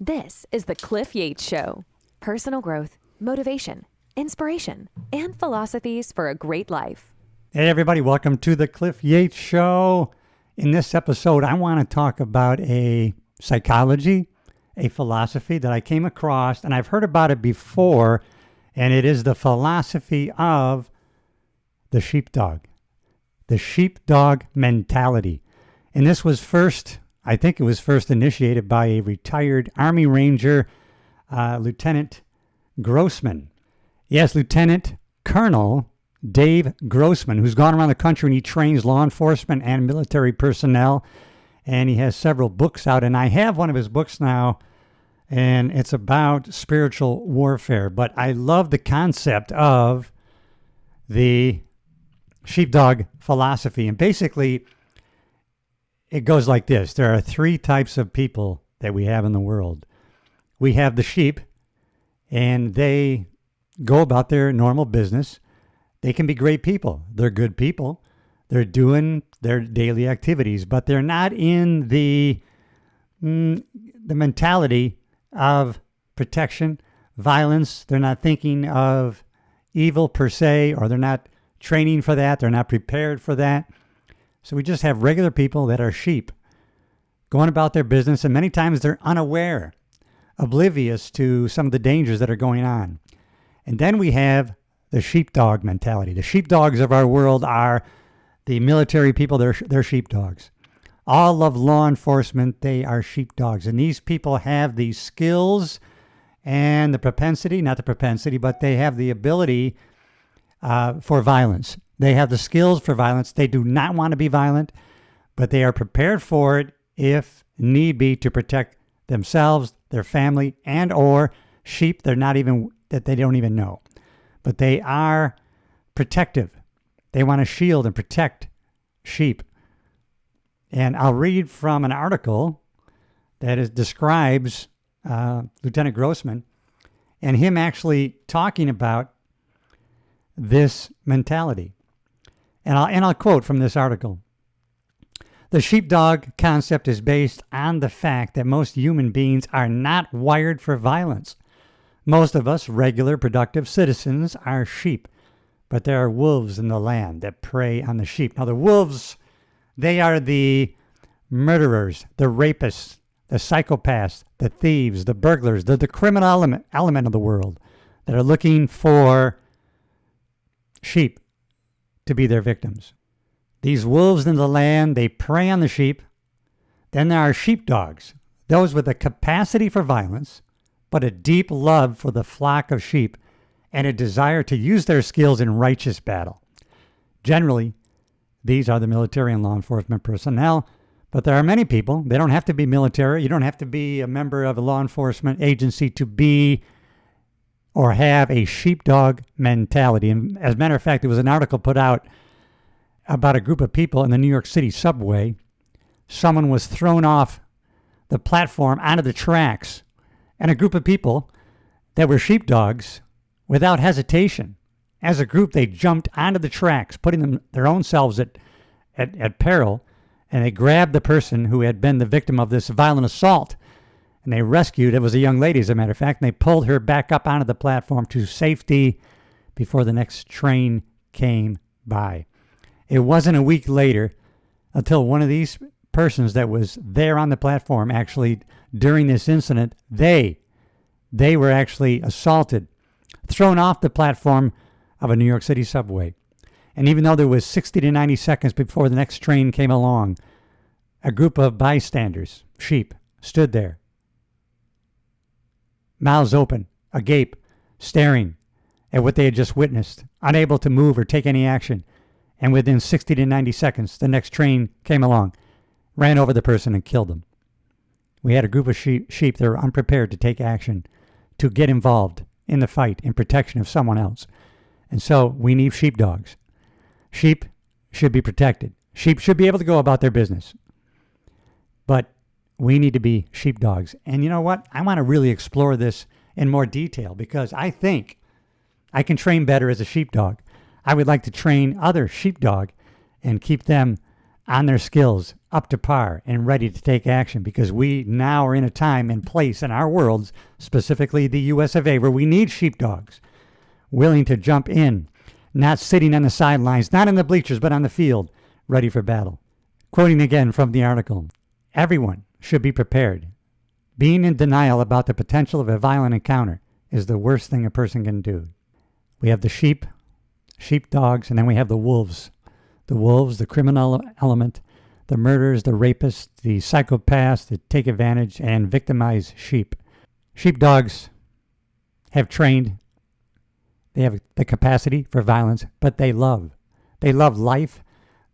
This is the Cliff Yates Show. Personal growth, motivation, inspiration, and philosophies for a great life. Hey everybody, welcome to the Cliff Yates Show. In this episode, I want to talk about a psychology, a philosophy that I came across, and I've heard about it before, and it is the philosophy of the sheepdog, the sheepdog mentality. And this was I think it was first initiated by a retired Army Ranger, Lieutenant Grossman. Yes, Lieutenant Colonel Dave Grossman, who's gone around the country and he trains law enforcement and military personnel. And he has several books out. And I have one of his books now, and it's about spiritual warfare. But I love the concept of the sheepdog philosophy. And basically, it goes like this. There are three types of people that we have in the world. We have the sheep, and they go about their normal business. They can be great people. They're good people. They're doing their daily activities, but they're not in the mentality of protection, violence. They're not thinking of evil per se, or they're not training for that. They're not prepared for that. So we just have regular people that are sheep going about their business, and many times they're unaware, oblivious to some of the dangers that are going on. And then we have the sheepdog mentality. The sheepdogs of our world are the military people. They're sheepdogs. All of law enforcement, they are sheepdogs. And these people have the skills and the propensity, not the propensity, but they have the ability for violence. They have the skills for violence. They do not want to be violent, but they are prepared for it if need be to protect themselves, their family, and or sheep that they don't even know. But they are protective. They want to shield and protect sheep. And I'll read from an article that describes Lieutenant Grossman and him actually talking about this mentality. And I'll quote from this article. The sheepdog concept is based on the fact that most human beings are not wired for violence. Most of us, regular, productive citizens, are sheep, but there are wolves in the land that prey on the sheep. Now, the wolves, they are the murderers, the rapists, the psychopaths, the thieves, the burglars, the criminal element of the world that are looking for sheep to be their victims. These wolves in the land, they prey on the sheep. Then there are sheepdogs, those with a capacity for violence, but a deep love for the flock of sheep and a desire to use their skills in righteous battle. Generally, these are the military and law enforcement personnel, but there are many people. They don't have to be military. You don't have to be a member of a law enforcement agency to be or have a sheepdog mentality. And as a matter of fact, there was an article put out about a group of people in the New York City subway. Someone was thrown off the platform onto the tracks, and a group of people that were sheepdogs, without hesitation, as a group, they jumped onto the tracks, putting their own selves at peril, and they grabbed the person who had been the victim of this violent assault. And they rescued, it was a young lady, as a matter of fact, and they pulled her back up onto the platform to safety before the next train came by. It wasn't a week later until one of these persons that was there on the platform, actually, during this incident, they were actually assaulted, thrown off the platform of a New York City subway. And even though there was 60 to 90 seconds before the next train came along, a group of bystanders, sheep, stood there, mouths open, agape, staring at what they had just witnessed, unable to move or take any action. And within 60 to 90 seconds, the next train came along, ran over the person and killed them. We had a group of sheep that were unprepared to take action, to get involved in the fight in protection of someone else. And so we need sheepdogs. Sheep should be protected. Sheep should be able to go about their business. But we need to be sheepdogs. And you know what? I want to really explore this in more detail because I think I can train better as a sheepdog. I would like to train other sheepdog and keep them on their skills, up to par and ready to take action, because we now are in a time and place in our worlds, specifically the US of A, where we need sheepdogs willing to jump in, not sitting on the sidelines, not in the bleachers, but on the field, ready for battle. Quoting again from the article, everyone should be prepared. Being in denial about the potential of a violent encounter is the worst thing a person can do. We have the sheepdogs, and then we have the wolves. The wolves, the criminal element, the murderers, the rapists, the psychopaths that take advantage and victimize sheep. Sheepdogs have trained. They have the capacity for violence, but they love. They love life.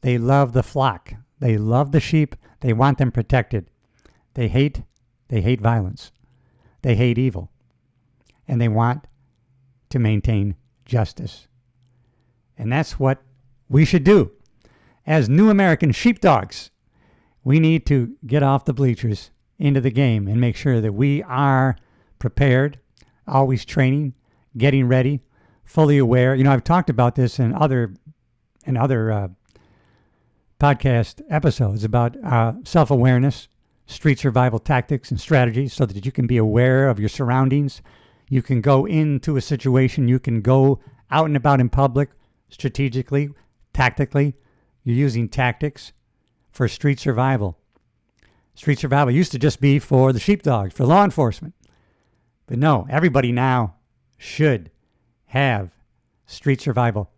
They love the flock. They love the sheep. They want them protected. They hate violence. They hate evil. And they want to maintain justice. And that's what we should do. As new American sheepdogs, we need to get off the bleachers into the game and make sure that we are prepared, always training, getting ready, fully aware. You know, I've talked about this in other podcast episodes about self-awareness, street survival tactics and strategies, so that you can be aware of your surroundings. You can go into a situation. You can go out and about in public strategically, tactically. You're using tactics for street survival. Street survival used to just be for the sheepdogs, for law enforcement. But no, everybody now should have street survival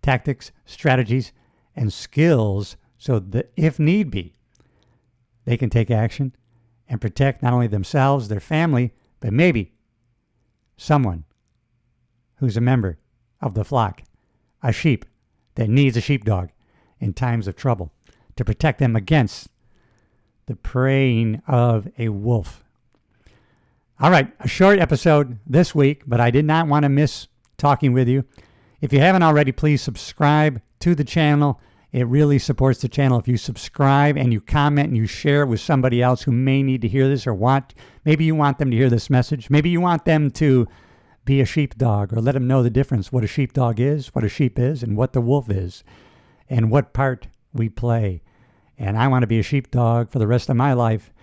tactics, strategies, and skills, so that if need be, they can take action and protect not only themselves, their family, but maybe someone who's a member of the flock, a sheep that needs a sheepdog in times of trouble, to protect them against the preying of a wolf. All right, a short episode this week, but I did not want to miss talking with you. If you haven't already, please subscribe to the channel. It really supports the channel if you subscribe and you comment and you share it with somebody else who may need to hear this, or maybe you want them to hear this message. Maybe you want them to be a sheepdog, or let them know the difference, what a sheepdog is, what a sheep is, and what the wolf is, and what part we play. And I want to be a sheepdog for the rest of my life.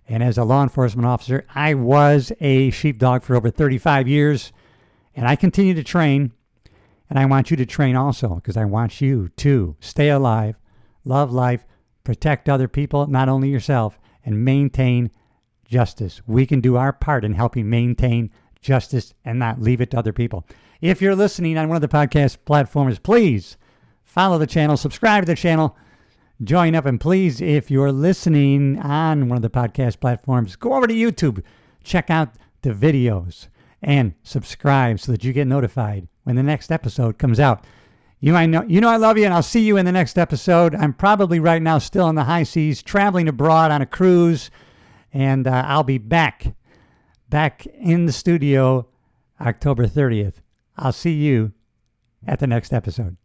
And as a law enforcement officer, I was a sheepdog for over 35 years, and I continue to train. And I want you to train also, because I want you to stay alive, love life, protect other people, not only yourself, and maintain justice. We can do our part in helping maintain justice and not leave it to other people. If you're listening on one of the podcast platforms, please follow the channel, subscribe to the channel, join up, and please, if you're listening on one of the podcast platforms, go over to YouTube, check out the videos, and subscribe so that you get notified when the next episode comes out. You know I love you, and I'll see you in the next episode. I'm probably right now still in the high seas, traveling abroad on a cruise, and I'll be back in the studio October 30th. I'll see you at the next episode.